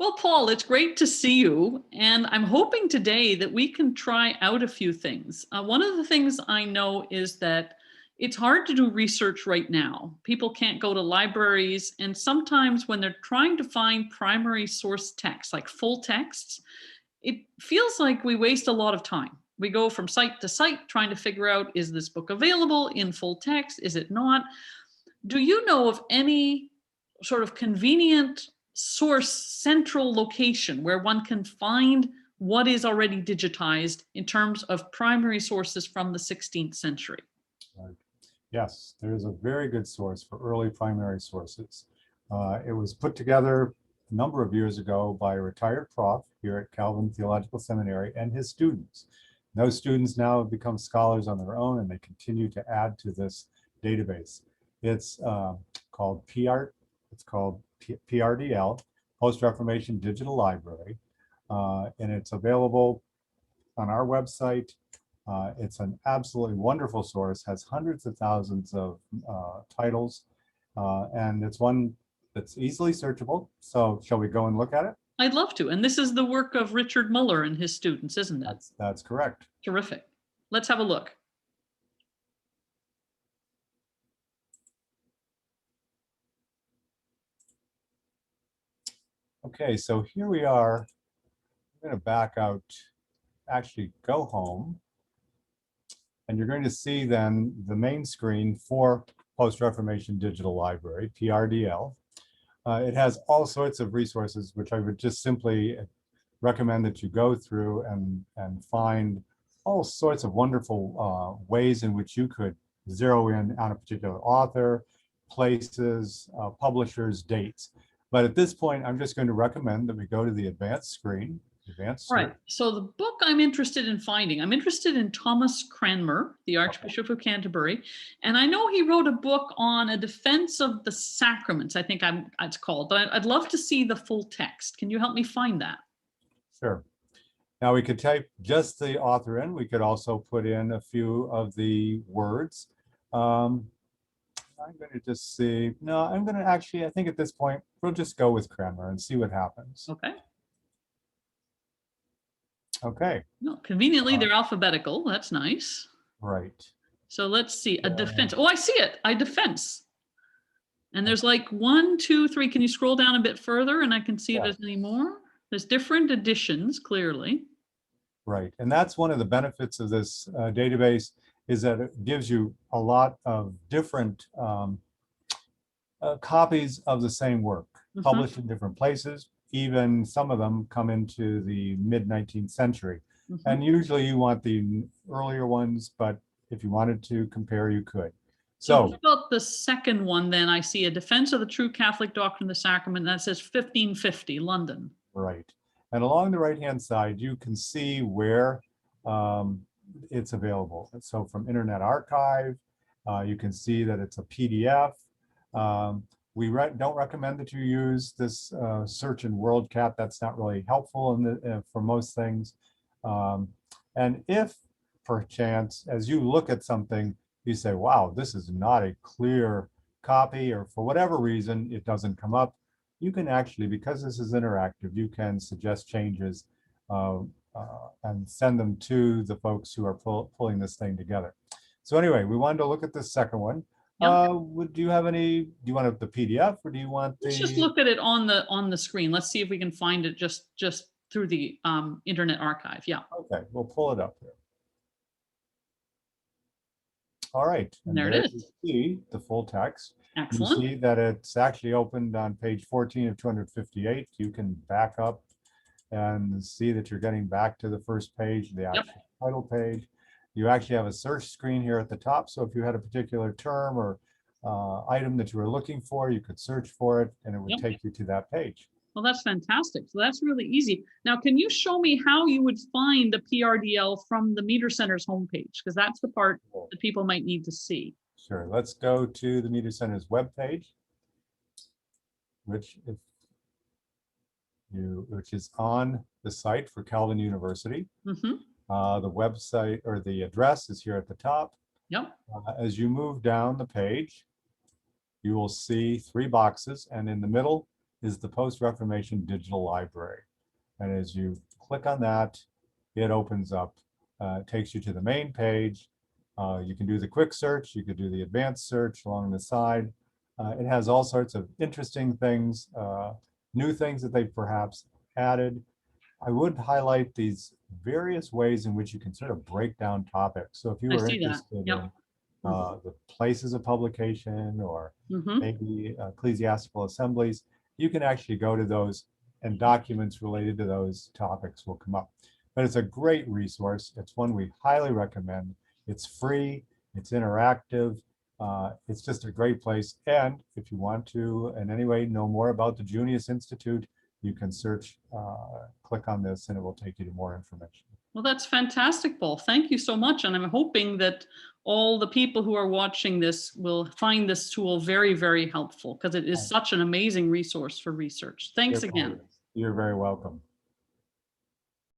Well, Paul, it's great to see you. And I'm hoping today that we can try out a few things. One of the things I know is that it's hard to do research right now. People can't go to libraries. And sometimes when they're trying to find primary source text, like full texts, it feels like we waste a lot of time. We go from site to site trying to figure out, is this book available in full text? Is it not? Do you know of any sort of convenient source central location where one can find what is already digitized in terms of primary sources from the 16th century? Right. Yes, there is a very good source for early primary sources. It was put together a number of years ago by a retired prof here at Calvin Theological Seminary and his students. Those students now have become scholars on their own, and they continue to add to this database. It's called Prdl, Post Reformation Digital Library, and it's available on our website. It's an absolutely wonderful source, has hundreds of thousands of titles, and it's one that's easily searchable. So shall we go and look at it? I'd love to. And this is the work of Richard Muller and his students, isn't it? That's correct. Terrific. Let's have a look. Okay, so here we are. I'm going to back out, actually go home. And you're going to see then the main screen for Post Reformation Digital Library, PRDL. It has all sorts of resources, which I would just simply recommend that you go through and find all sorts of wonderful ways in which you could zero in on a particular author, places, publishers, dates. But at this point, I'm just going to recommend that we go to the advanced screen. Right. So the book I'm interested in finding, I'm interested in Thomas Cranmer, the Archbishop of Canterbury. And I know he wrote a book on a defense of the sacraments, I think it's called, but I'd love to see the full text. Can you help me find that? Sure. Now we could type just the author in. We could also put in a few of the words. I'm going to just see. No, I'm going to actually, I think at this point, we'll just go with Cranmer and see what happens. Okay. Okay. No, conveniently, they're alphabetical. That's nice. Right. So let's see. A defense. Oh, I see it. A defense. And there's like 1, 2, 3. Can you scroll down a bit further and I can see if there's any more? There's different editions, clearly. Right. And that's one of the benefits of this database, is that it gives you a lot of different copies of the same work, published in different places. Even some of them come into the mid-19th century. And usually you want the earlier ones, but if you wanted to compare, you could. So what about the second one then? I see a defense of the true Catholic doctrine of the sacrament. That says 1550, London. Right. And along the right-hand side, you can see where it's available. So from Internet Archive, you can see that it's a PDF. We don't recommend that you use this search in WorldCat. That's not really helpful for most things. And if, perchance, as you look at something, you say, wow, this is not a clear copy, or for whatever reason, it doesn't come up, you can actually, because this is interactive, you can suggest changes and send them to the folks who are pulling this thing together. So anyway, we wanted to look at the second one. Do you want the PDF, or do you want the? Let's just look at it on the screen. Let's see if we can find it just through the Internet Archive. Yeah. Okay, we'll pull it up here. All right. And there it is. You see the full text. Excellent. You see that it's actually opened on page 14 of 258. You can back up and see that you're getting back to the first page, the actual title page. You actually have a search screen here at the top. So if you had a particular term or item that you were looking for, you could search for it and it would take you to that page. Well, that's fantastic. So that's really easy. Now, can you show me how you would find the PRDL from the Meter Center's homepage? Because that's the part that people might need to see. Sure. Let's go to the Meter Center's webpage, which is on the site for Calvin University. The website, or the address, is here at the top. Yep. As you move down the page, you will see 3 boxes, and in the middle is the Post Reformation Digital Library. And as you click on that, it opens up, takes you to the main page. You can do the quick search, you could do the advanced search along the side. It has all sorts of interesting things, new things that they've perhaps added. I would highlight these various ways in which you can sort of break down topics. So if you I are see that. interested Yep. in the places of publication or maybe ecclesiastical assemblies, you can actually go to those and documents related to those topics will come up. But it's a great resource. It's one we highly recommend. It's free, it's interactive. It's just a great place. And if you want to in any way know more about the Junius Institute, you can search, click on this, and it will take you to more information. Well, that's fantastic, Paul. Thank you so much. And I'm hoping that all the people who are watching this will find this tool very, very helpful because it is such an amazing resource for research. Thanks again. You're very welcome.